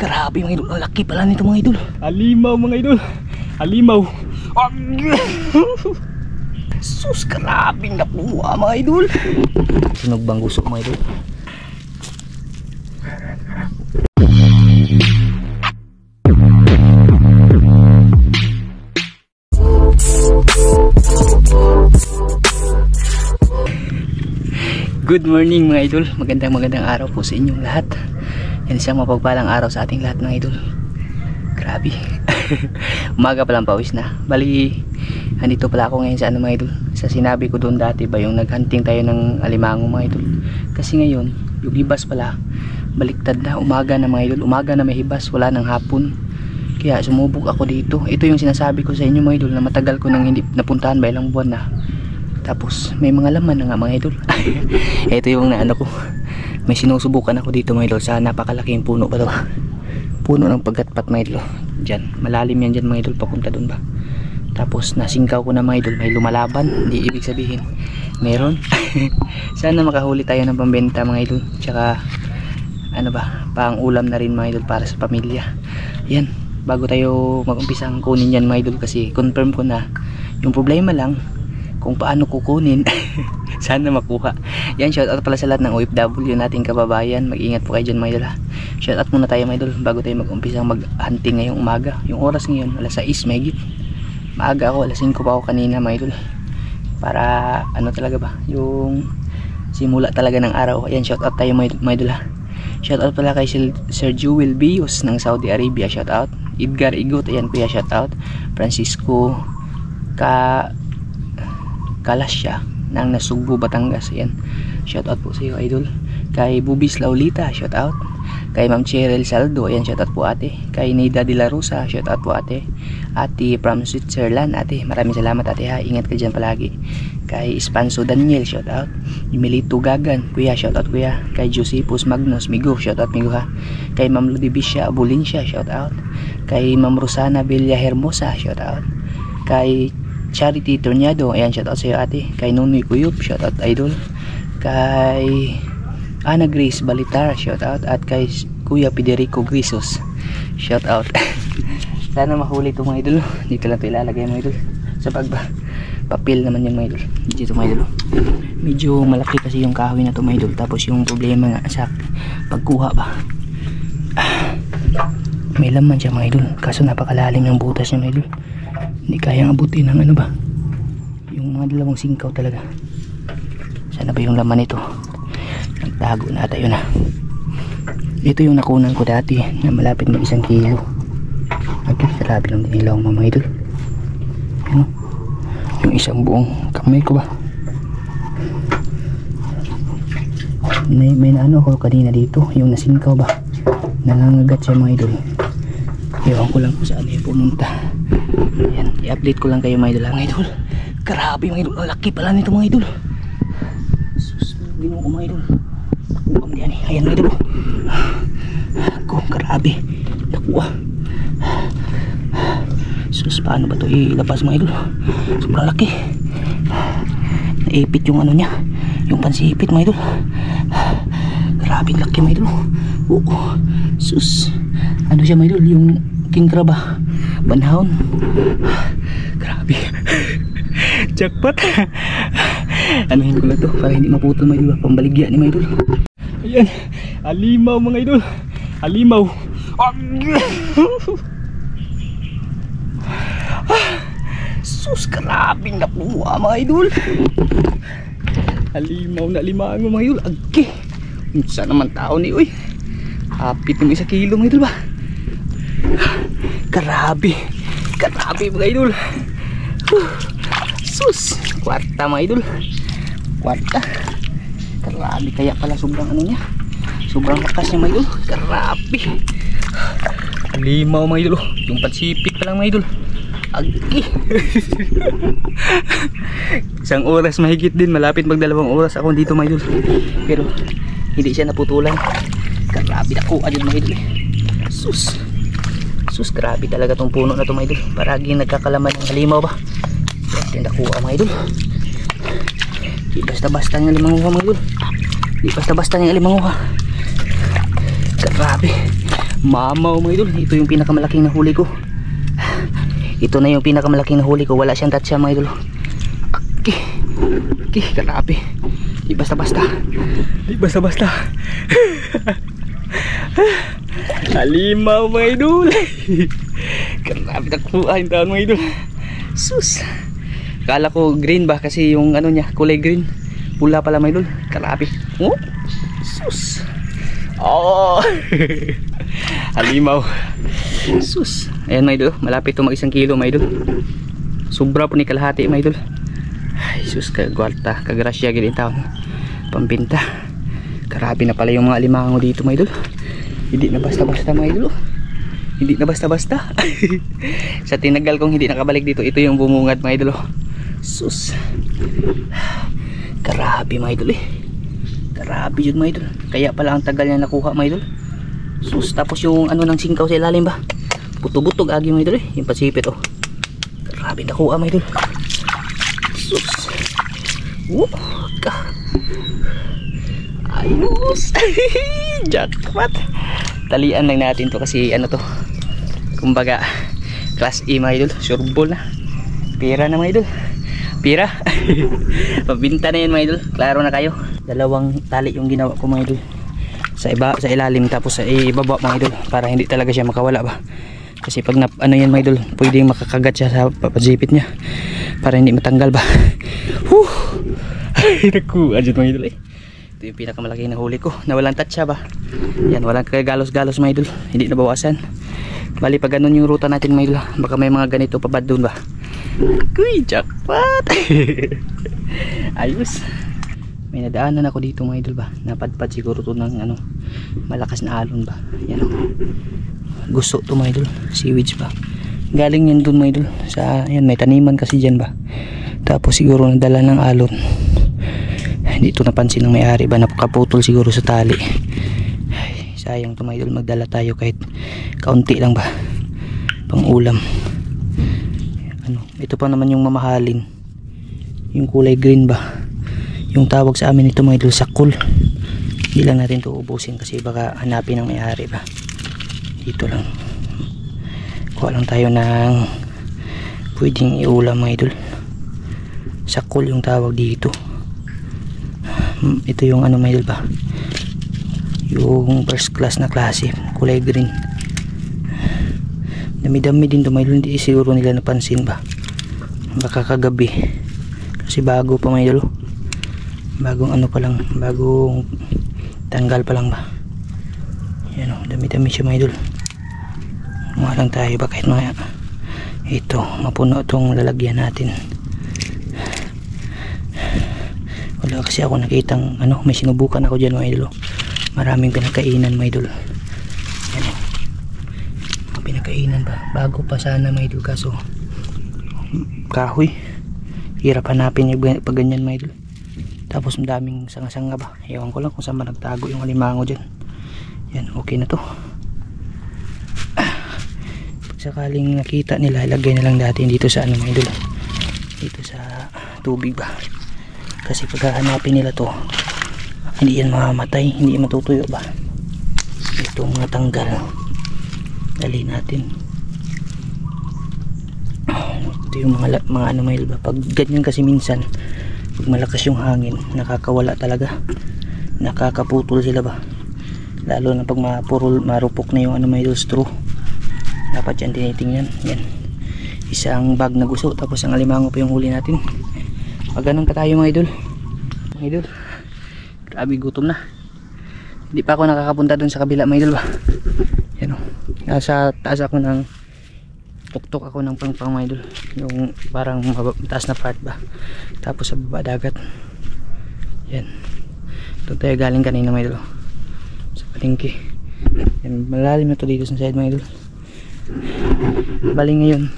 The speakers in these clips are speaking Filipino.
Grabe mga idol, ang laki pala nito mga idol. Halimaw mga idol. Halimaw. Sus, grabe nakuha mga idol. Sunog bang gusok mga idol? Good morning mga idol. Magandang araw po sa inyong lahat. Yan isang mapagpalang araw sa ating lahat mga idol. Grabe. Umaga pa lang, pawis na. Bali, andito pala ako ngayon sa mga idol. Sa sinabi ko doon dati ba, yung naghunting tayo ng alimango mga idol. Kasi ngayon, yung hibas pala, baliktad na. Umaga na mga idol. Umaga na may hibas, wala ng hapon. Kaya sumubok ako dito. Ito yung sinasabi ko sa inyo mga idol, na matagal ko nang hindi napuntahan ba, ilang buwan na. Tapos may mga laman na nga mga idol. Ito yung naano ko. May sinusubukan ako dito mga idol. Sa napakalaking puno ba ito? Puno ng pagkatpat mga idol. Diyan, malalim yan dyan mga idol, papunta doon ba. Tapos nasingkaw ko na mga idol. May lumalaban, hindi ibig sabihin meron. Sana makahuli tayo ng pambenta mga idol. Tsaka ano ba, pang ulam na rin mga idol para sa pamilya. Yan, bago tayo mag-umpisang kunin yan mga idol. Kasi confirm ko na. Yung problema lang kung paano kukunin. Sana makuha. Yan, shout out pala sa lahat ng OFW nating kababayan. Mag-ingat po kayo dyan mga idol ha. Shout out muna tayo mga idol bago tayo mag-umpisang mag-hunting ngayong umaga. Yung oras ngayon alas 6 mahigit. Maaga ako, alas 5 pa ako kanina mga idol. Para ano talaga ba, yung simula talaga ng araw. Yan, shout out tayo mga idol ha. Shout out pala kay Sir Jewel Bios ng Saudi Arabia. Shout out. Edgar Igot, ayan kuya, shout out. Francisco Kalasya ng Nasugbu, Batangas, ayan, shout out po sa iyo idol. Kay Bubis Laulita, shout out. Kay Ma'am Cheryl Saldo, ayan, shout out po ate. Kay Neida de la Rosa, shout out po ate. Ate from Switzerland, ate, maraming salamat ate ha, ingat ka dyan palagi. Kay Spanso Daniel, shout out. Milito Gagan, kuya, shout out kuya. Kay Josephus Magnus Migo, shout out Migo ha. Kay Ma'am Ludivisha Abulinsya, shout out. Kay Ma'am Rosana Villa Hermosa, shout out. Kay Charity Tornado, ayan, shout out sa iyo ate. Kay Nunoy Kuyup, shout out idol. Kay Ana Grace Balitar, shout out. At kay Kuya Federico Grisos, shout out. Sana mahuli ito mga idol. Dito lang ito ilalagay mga idol. Sa papel naman yan mga idol. Dito mga idol. Medyo malaki kasi yung kahoy na ito mga idol. Tapos yung problema nga sa pagkuha ba, may laman siya mga idol. Kaso napakalalim ng butas niya mga idol. Hindi kayang abutin ng ano ba, yung mga dalawang singkaw talaga. Sana ba yung laman ito? Nagtago na tayo na. Ito yung nakunan ko dati na malapit na 1 kilo. Okay, grabe lang din ilaw mga idol. Ano? Yung isang buong kamay ko ba, may naano ako kanina dito, yung nasingkaw ba, nangangagat siya mga idol. Ewan ko lang kung saan yung pumunta. Ayan, i-update ko lang kayo mga idol ha, mga idol. Grabe mga idol, ang laki pala nito mga idol. Sus, ginoo ko mga idol. Nakuha diyan eh. Ayan mga idol. Ako, grabe. Nakuha. Sus, paano ba ito ilabas mga idol? Sobrang laki. Naipit yung ano niya, yung pansipit mga idol. Grabe laki mga idol. Oo, sus. Ano siya mga idol, yung king crab ba, banhaon. Grabe. Jackpot. Anuhin ko lang to para hindi maputol mga idol, pambaligya ni mga idol. Ayan, halimaw mga idol. Halimaw. Sus, grabe nakuha mga idol. Halimaw na limango mga idol. Agi, saan naman tao ni uy. Hapit ng 1 kilo mga idol ba. Grabe. Grabe mga idol. Sus, kwarta mga idol. Kwarta. Grabe, kaya pala sobrang ano niya, sobrang lakas niya mga idol. Grabe. Halimaw mga idol. Yung pansipit pa lang mga idol. Agi. 1 oras mahigit din. Malapit mag 2 oras ako dito mga idol. Pero hindi siya naputulan. Grabe nakuha dyan mga idol. Sus. Sus, grabe talaga tong puno na to mga idol. Paraging nagkakalaman ng halimaw ba. Grabe nakuha mga idol. Di basta-basta ng limanguha mga idol. Di basta-basta ng limanguha. Grabe. Mamaw mga idol. Ito yung pinakamalaking nahuli ko. Ito na yung pinakamalaking nahuli ko. Wala siyang tatsa mga idol. Okay. Okay, grabe. Di basta-basta. Di basta-basta. Alimaw mga idol. Grabe takbuhan taon mga idol. Sus. Kala ko green ba kasi yung ano niya, kulay green. Pula pala mga idol. Grabe. Oh. Sus. Oh. Alimaw. Sus. Ayan mga idol, malapit to mag 1 kilo mga idol. Sobra po ni kalahati mga idol. Ay sus, kagwarta, kagrasya gilin taon. Pambinta. Grabe na pala yung mga alimango dito mga idol. Hindi na basta-basta mga idol. Hindi na basta-basta. Sa tinagal kong hindi nakabalik dito, ito yung bumungad mga idol. Sus. Grabe mga idol eh. Grabe yun mga idol. Kaya pala ang tagal niya nakuha mga idol. Sus, tapos yung ano ng singkaw sa ilalim ba? Butog-butog agi mga idol eh. Yung pasipit oh. Grabe nakuha mga idol. Sus. Ayos. Jackpot. Talian lang natin to kasi ano to, kumbaga class E mga idol. Sure ball na. Pira na mga idol. Pira. Pabinta na yan mga idol. Klaro na kayo. 2 tali yung ginawa ko mga idol. Sa ilalim tapos sa ibaba mga idol, para hindi talaga siya makawala ba. Kasi pag ano yan mga idol, pwedeng makakagat siya sa pajipit niya para hindi matanggal ba. Naku, adyan mga idol eh. Ito yung pinakamalaki na huli ko na walang tatsa ba. Yan, walang kagalos-galos mga idol. Hindi nabawasan. Bali pag ganun yung ruta natin mga idol, baka may mga ganito pa ba doon ba. Kuy, jackpot. Ayos. May nadaanan ako dito mga idol ba. Napadpad siguro to ng ano, malakas na alon ba. Yan. Gusto to mga idol. Seaweeds ba. Galing yan doon mga idol. Sa, yan, may taniman kasi dyan ba. Tapos siguro nadala ng alon. Hindi ito napansin ng may-ari ba, napakaputol siguro sa tali. Ay, sayang to mga idol, magdala tayo kahit kaunti lang ba, pang ulam. Ano, ito pa naman yung mamahalin, yung kulay green ba, yung tawag sa amin ito mga idol, sakul. Hindi lang natin ito ubusin kasi baka hanapin ng may-ari ba. Dito lang kuha lang tayo ng pwedeng iulam mga idol. Sakul yung tawag dito. Ito yung ano mga idol ba, yung first class na klase, kulay green. Dami-dami din to mga idol, hindi siguro nila napansin ba, baka kagabi kasi bago pa mga idol. Bagong ano pa lang, bagong tanggal pa lang ba. Yan o, dami-dami siya mga idol. Mga lang tayo ba kahit mga ito, mapuno itong lalagyan natin. Wala kasi ako nakitang ano, may sinubukan ako dyan mga idol. Maraming pinakainan mga idol. Yan o, mga pinakainan ba, bago pa sana mga idol, kaso kahoy, hirap hanapin yung pag ganyan mga idol. Tapos daming sanga-sanga ba, ewan ko lang kung saan ba nagtago yung alimango dyan. Yan, okay na to. Pag sakaling nakita nila, ilagay na lang natin dito sa ano mga idol, dito sa tubig ba. Kasi pag hahanapin nila to, hindi yan mamamatay, hindi yan matutuyo ba. Ito mga tanggal, dali natin. Ito yung mga ano mga ba, pag ganyan kasi minsan pag malakas yung hangin, nakakawala talaga, nakakaputol sila ba, lalo na pag marupok na yung ano mga straw. Dapat yan tinitingnan. Yan, isang bag na guso, tapos ang alimango pa yung huli natin. Pag ganun ka tayo mga idol. Mga idol, grabe gutom na. Hindi pa ako nakakapunta dun sa kabila mga idol ba. Yan o, nasa taas ako ng tuktok ako ng pangpang mga idol, yung parang taas na part ba, tapos sa baba dagat. Yan, doon tayo galing kanina mga idol, sa palengke. Yan, malalim na to dito sa side mga idol. Bali ngayon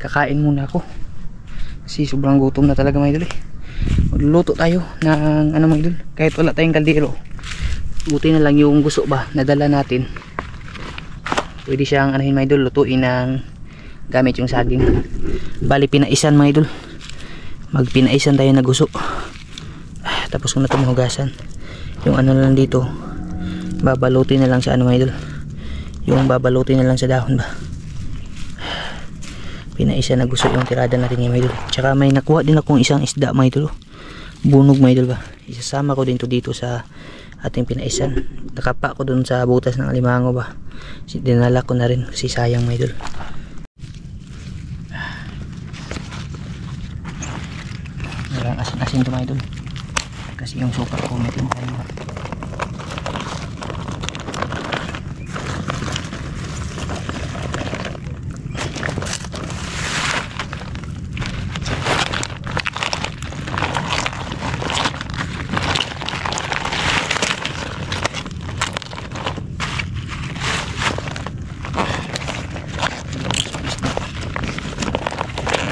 kakain muna ako kasi sobrang gutom na talaga mga idol eh. Magluluto tayo ng ano mga idol, kahit wala tayong kaldero, buti na lang yung gusto ba nadala natin, pwede siyang anuhin mga idol, lutuin ng gamit yung saging. Bali pinaisan mga idol, magpinaisan tayo na gusto. Tapos kung na ito mahugasan, yung ano lang dito, babalutin na lang sa ano mga idol, Yung babalutin na lang sa dahon ba. Pinaisa na gusto yung tirada natin yung mga idol. Tsaka may nakuha din akong isang isda mga idol. Bunog mga idol ba. Isasama ko din to dito sa ating pinaisan. Nakapa ko dun sa butas ng alimango ba. Dinala ko na rin kasi sayang mga idol. Walang asin-asin to mga idol. Kasi yung suka ko may tintahin ba.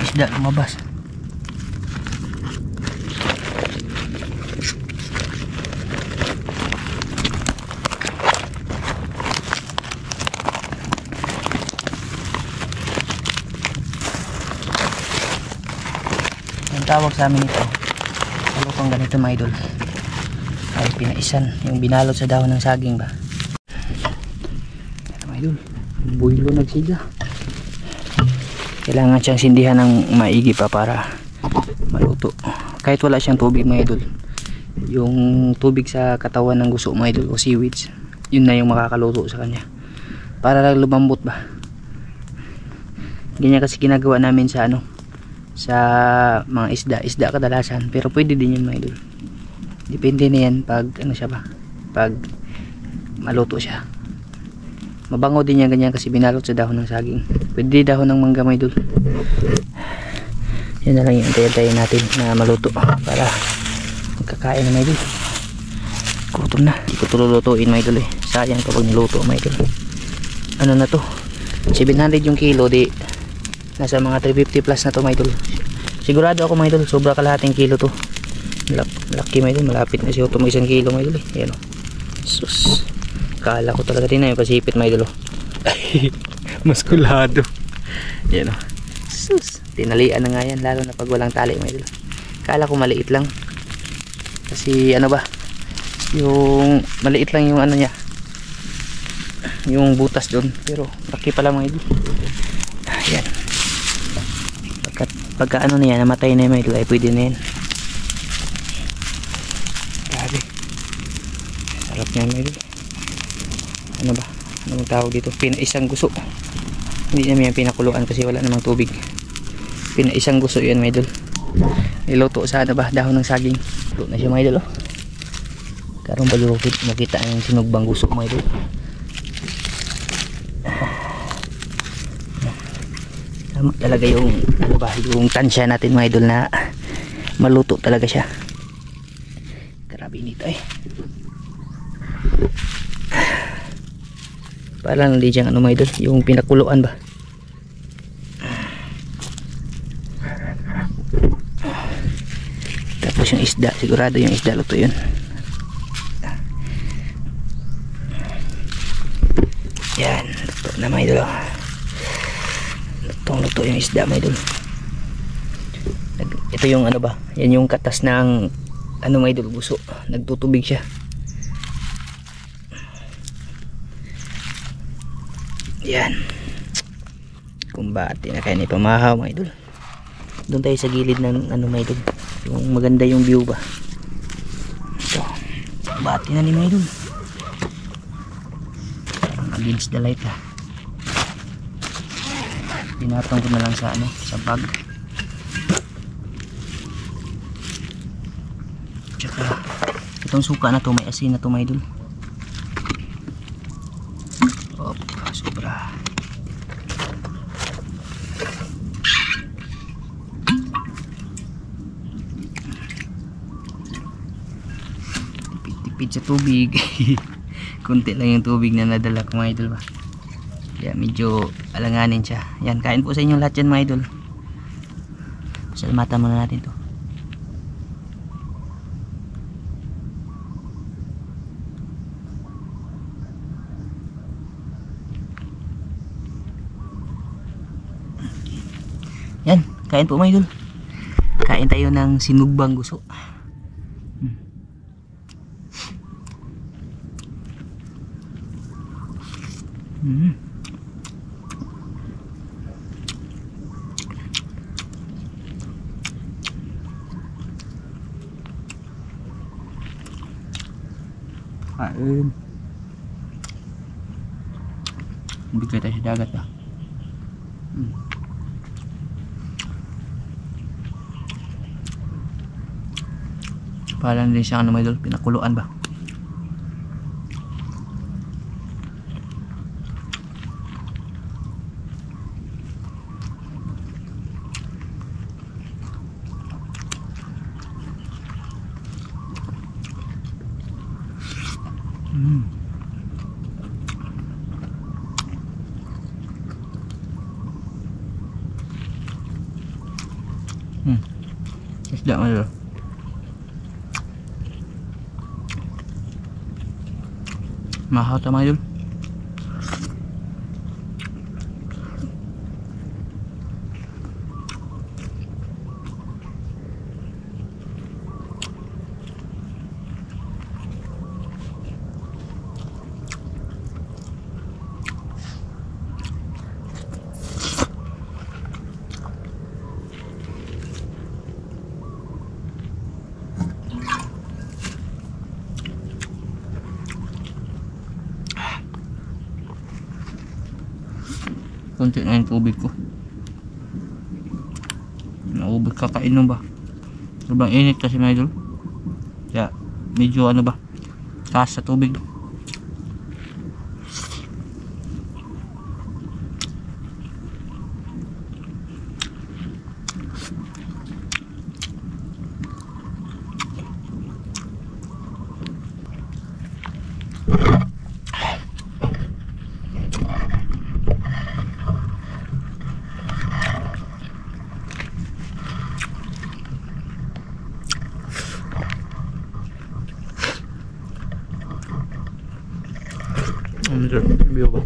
Isda lumabas. Ang tawag sa amin ito, kalupang ganito mga idol, ay pinaisan, yung binalot sa dahon ng saging ba. Mga idol, buhilo nagsiga. Kailangan siyang sindihan ng maigi pa para maluto. Kahit wala siyang tubig mga idol, yung tubig sa katawan ng guso mga idol o seaweeds, yun na yung makakaluto sa kanya para lang lumambot ba. Ganyan kasi ginagawa namin sa ano, sa mga isda kadalasan, pero pwede din yun mga idol. Depende na yan pag ano siya ba, pag maluto siya. Mabango din yan ganyan kasi binalot sa dahon ng saging. Pwede dahon ng mangga mga idol. Yan na lang yung antayin natin na maluto para magkakain na mga idol. Gutom na. Hindi ko ito lulutuin mga idol eh. Sayang kapag niluto mga idol. Ano na to, 700 yung kilo, di nasa mga 350 plus na to mga idol. Sigurado ako mga idol, sobra kalahating kilo to. Laki mga idol, malapit na siya ito mag 1 kilo mga idol eh. Ayan o. Sus, kala ko talaga din na yung pasipit mga idol o. Maskulado. Ayan o. Sus, tinalian na nga yan, lalo na pag walang tali mga idol. Kala ko maliit lang kasi ano ba, yung maliit lang yung ano niya, yung butas doon, pero laki pala mga idol. Ayan, pagka ano na yan, namatay na yung mga idol, ay pwede na yan. Grabe, sarap niyan mga idol. Ano ba, anong tawag dito, pinaisang guso. Hindi naman yan pinakuluan kasi wala namang tubig. Pinaisang guso yan mga idol. Niluto sa ano ba, dahon ng saging. Luto na siya mga idol oh. Karong balukit makita ang sinugbang guso mga idol. Tama talaga yung ano ba, yung tansya natin mga idol na maluto talaga siya. Grabe nito eh. Parang hindi dyan ano mga idol, yung pinakuluan ba. Tapos yung isda, sigurado yung isda luto yun. Yan, luto na mga idol. Luto yung isda mga idol. Ito yung ano ba, yan yung katas ng ano mga idol, guso. Nagtutubig siya. Yan, kumbati na kayo ni pamahaw mga idol. Doon tayo sa gilid ng ano mga idol, yung maganda yung view ba. Ito, bati na ni mga idol. Parang against the light ha. Pinatong ko na lang sa ano, sa bag. Tsaka itong suka na to, may asin na to mga idol. Op, sobra. Tipid sa tubig. Kunti lang yung tubig na nadala ko mga idol ba. Kaya medyo alanganin siya. Yan, kain po sa inyo lahat yan mga idol. Salamatan muna natin to. Yan, kain po mga idol. Kain tayo ng sinugbang guso. Kain. Bigay tayo sa dagat ah. Parang din siya ano may idol, pinakuluan ba? Isda mo idol. Mahal tama idol. Konti na yung tubig ko. Naubos kakainom ba? Sobrang init kasi mga idol. Kaya medyo ano ba, taas sa tubig. Bio ba?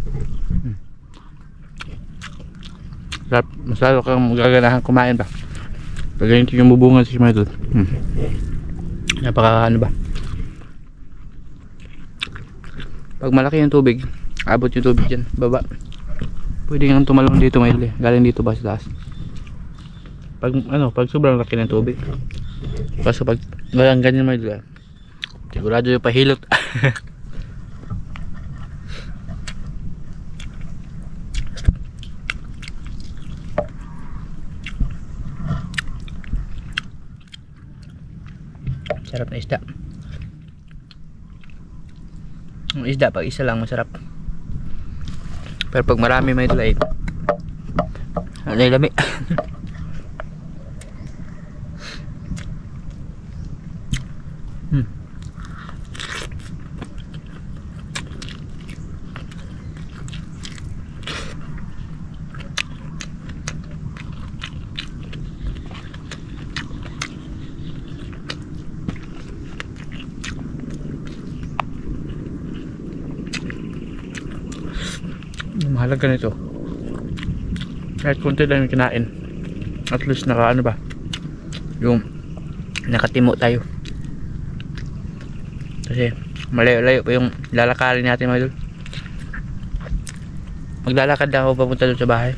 Masalo kang magaganahan kumain ba? Pag ganito yung bubungan si mga idol. Napaka ano ba? Pag malaki yung tubig, abot yung tubig dyan, baba. Pwede nga tumalon dito mga idol eh. Galing dito ba sa taas? Pag ano, pag sobrang laki ng tubig. Kaso pag walang ganyan mga idol, sigurado yung pahilot. Sarap na isda. Ang isda pag isa lang masarap. Pero pag marami may tulay, ano yung lami. Mahalaga nito kahit konti lang yung kinain, at least naka ano ba, yung nakatimo tayo, kasi malayo-layo pa yung lalakarin natin mga idol. Maglalakad na ako papunta doon sa bahay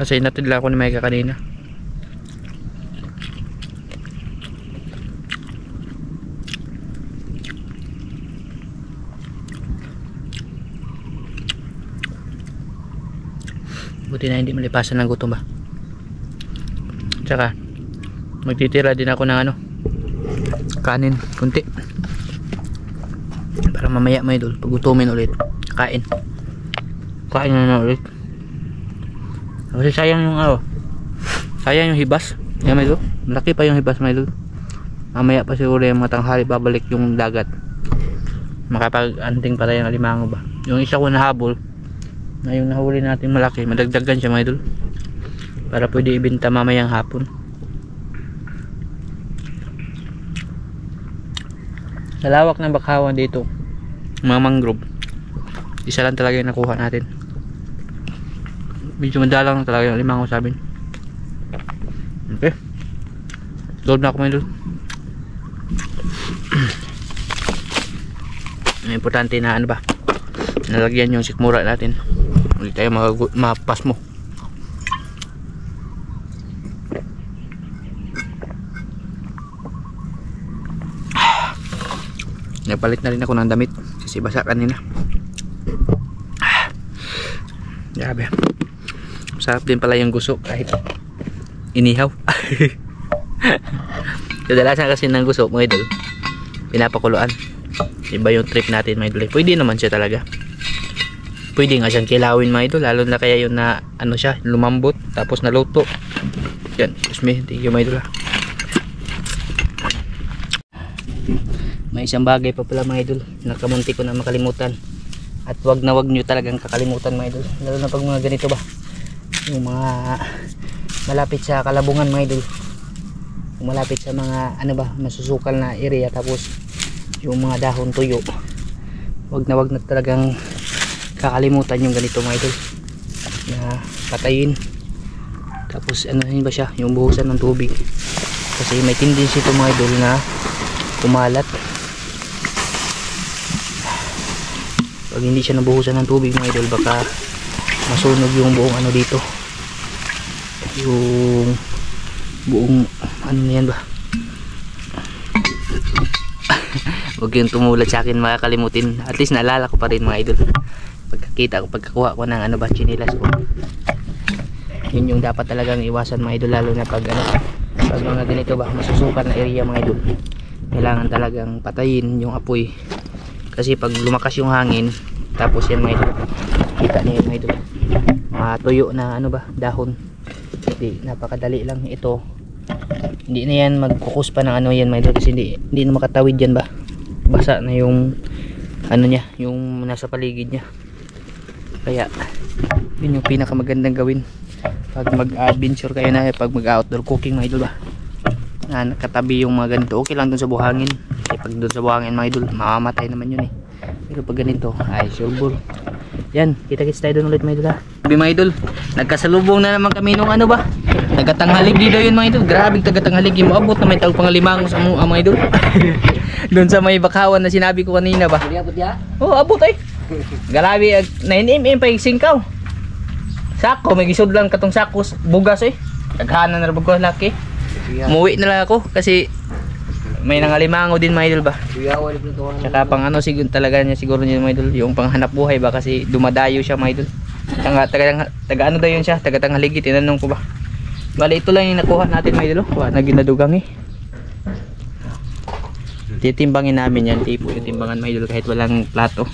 kasi inatid lang ako ni Micah kanina. Buti na hindi malipasan ng gutom ba. Tsaka magtitira din ako ng ano, kanin kunti para mamaya may idol pag gutumin ulit kain na ulit. Kasi sayang yung sayang yung hibas yan may idol. Malaki pa yung hibas may idol. Mamaya pa siguro yung matanghali babalik yung dagat, makapag-anting pa tayo ng alimango ba. Yung isa ko nahabol na yung nahuli natin malaki, madagdagan siya mga idol para pwede ibenta mamayang hapon. Sa lawak ng bakawan dito, mga mangrove, isa lang talaga yung nakuha natin. Medyo madalang talaga yung limango sa amin. Okay, tulog na ako mga idol. Importante na ano ba, nalagyan yung sikmura natin. Hindi tayo mapas mo. Nagpalit na rin ako ng damit kasi basa kanina. Grabe. Sarap din pala yung guso kahit inihaw. Kadalasan kasi ng guso mga idol, pinapakuluan. Iba yung trip natin mga idol. Pwede naman siya talaga. Pwede nga siyang kilawin mga idol, lalo na kaya yung na ano siya, lumambot tapos naluto. Yan, excuse me, thank you mga idol. May isang bagay pa pala mga idol, nakamunti ko na makalimutan. At wag na wag nyo talagang kakalimutan mga idol, lalo na pag mga ganito ba, yung mga malapit sa kalabungan mga idol, yung malapit sa mga ano ba, masusukal na area, tapos yung mga dahon tuyo, wag na talagang kakalimutan yung ganito mga idol, na patayin. Tapos ano yun ba siya, yung buhusan ng tubig, kasi may tendency ito mga idol na kumalat. Pag hindi siya nabuhusan ng tubig mga idol, baka masunog yung buong ano dito, yung buong ano na yan ba. Huwag yung tumulat sa akin, makakalimutin. At least naalala ko pa rin mga idol pagkakuha ko ng ano ba, chinilas ko. Yun yung dapat talagang iwasan mga idol, lalo na pag ano, pag mga ganito ba, masusukan na area mga idol, kailangan talagang patayin yung apoy. Kasi pag lumakas yung hangin, tapos yan mga idol, kita niyo mga idol, tuyo na ano ba, dahon. Hindi, napakadali lang ito. Hindi na yan magkukus pa ng ano yan mga idol, kasi hindi na makatawid yan ba. Basa na yung ano niya, yung nasa paligid niya. Kaya yun yung pinakamagandang gawin pag mag-adventure kayo na, pag mag-outdoor cooking mga idol ba, na nakatabi yung mga ganito. Okay lang dun sa buhangin, kasi pag dun sa buhangin mga idol, mamamatay naman yun eh. Pero pag ganito, ay sure ball. Yan, kita-kits tayo dun ulit mga idol ha. Sabi mga idol, nagkasalubong na naman kami nung ano ba, tagatanghalig dito yun mga idol. Grabe tagatanghalig, yung maabot na may tawag pang limang sa mga idol. Dun sa may bakawan na sinabi ko kanina ba. Oo, abot eh. Grabe, 9mm pa yung singkaw. Sako, may gisod lang katong sakos, bugas eh. Kaghanan na rabog ko laki. Umuwi na lang ako kasi may nangalimango din mga idol ba. Tsaka pang ano siguro talaga niya, siguro niya mga idol, yung pang hanap buhay ba, kasi dumadayo siya mga idol. Taga ano daw yun siya, taga Tanghaligi, tinanong ko ba. Bali ito lang yung nakuha natin mga idol. Wala na ginadugang eh. Titimbangin namin yan, tipo yung timbangan mga idol kahit walang plato.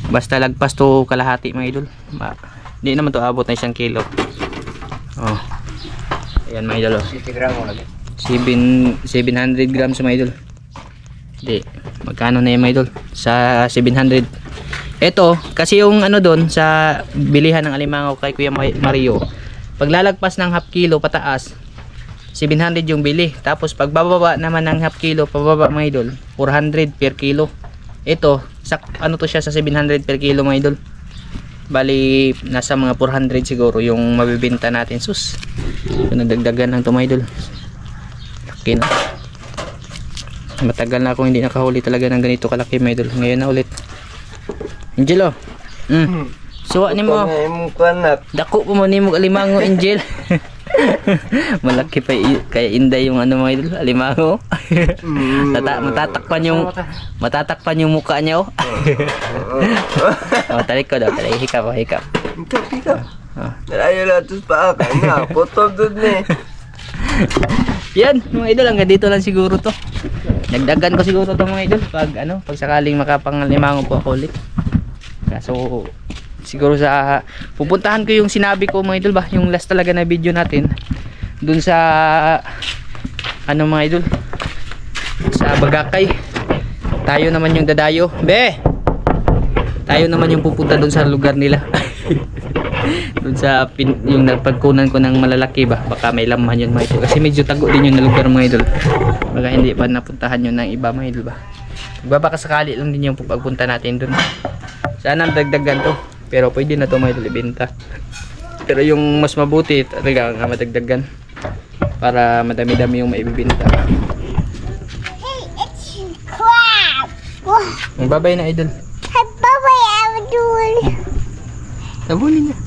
Basta lagpas to kalahati mga idol. Hindi naman to abot na 1 kilo. Oh. Ayan mga idol. 700 grams mga idol. Hindi. Magkano na yan mga idol? Sa 700. Ito, kasi yung ano doon sa bilihan ng alimango kay Kuya Mario, paglalagpas ng half kilo pataas, 700 yung bili. Tapos pag bababa naman ng half kilo pababa mga idol, 400 per kilo. Ito, ano to siya sa 700 per kilo mga idol. Bali, nasa mga 400 siguro yung mabibenta natin. Sus, nadagdagan lang to mga idol. Laki na. Matagal na akong hindi nakahuli talaga ng ganito kalaki mga idol. Ngayon na ulit. Angelo, suwa ni mo. Dako po mo ni mo alimango, Angel. Malaki pa kaya inday yung ano mga idol, alimango. Matatakpan yung mukha niya oh. Oh, tarik ko daw, tarik hikap. Hikap. Ayaw latos pa ka na, potol doon eh. Yan, mga idol, hanggang dito lang siguro to. Nagdagan ko siguro to mga idol pag ano, pag sakaling makapangalimango po ako ulit. Kaso siguro sa pupuntahan ko yung sinabi ko mga idol ba, yung last talaga na video natin dun sa ano mga idol, sa Bagakay. Tayo naman yung dadayo tayo naman yung pupunta dun sa lugar nila. Dun sa yung napagkunan ko ng malalaki ba, baka may laman yun mga idol, kasi medyo tago din yung na lugar mga idol, baka hindi pa napuntahan yun ng iba mga idol ba. Baka sakali lang din yung pagpunta natin dun. Sana dagdagan to, pero pwede na to mga idol ibenta. Pero yung mas mabuti talaga nga madagdagan para madami-dami yung maibibenta. Hey, it's crab. Bye-bye na idol. Bye-bye, Tabulin na.